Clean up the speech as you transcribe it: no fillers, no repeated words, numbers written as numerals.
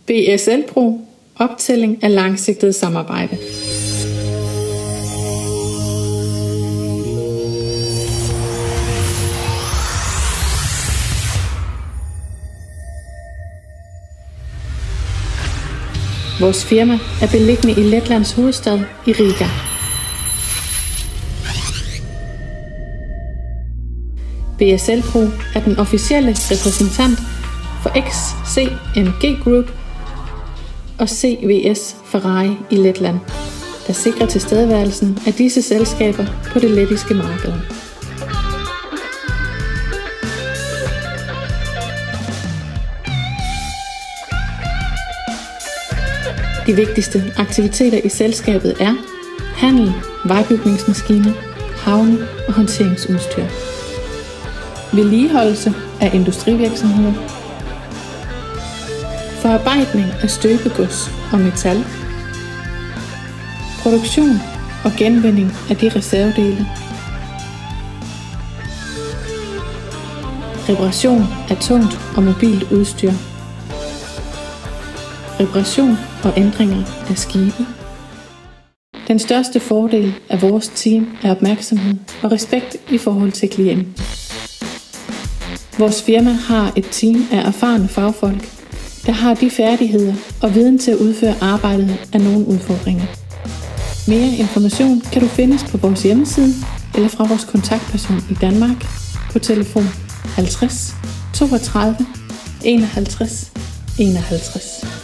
BSL Pro. Optælling af langsigtet samarbejde. Vores firma er beliggende i Letlands hovedstad i Riga. BSL Pro er den officielle repræsentant for XCMG Group og CVS Ferrari i Letland, der sikrer tilstedeværelsen af disse selskaber på det lettiske marked. De vigtigste aktiviteter i selskabet er handel, vejbygningsmaskiner, havne og håndteringsudstyr, vedligeholdelse af industrivirksomheder, forarbejdning af støbegods og metal, produktion og genvinding af de reservedele, reparation af tungt og mobilt udstyr, reparation og ændringer af skibe. Den største fordel af vores team er opmærksomhed og respekt i forhold til klienten. Vores firma har et team af erfarne fagfolk, der har de færdigheder og viden til at udføre arbejdet af nogle udfordringer. Mere information kan du findes på vores hjemmeside eller fra vores kontaktperson i Danmark på telefon 50 32 51 51.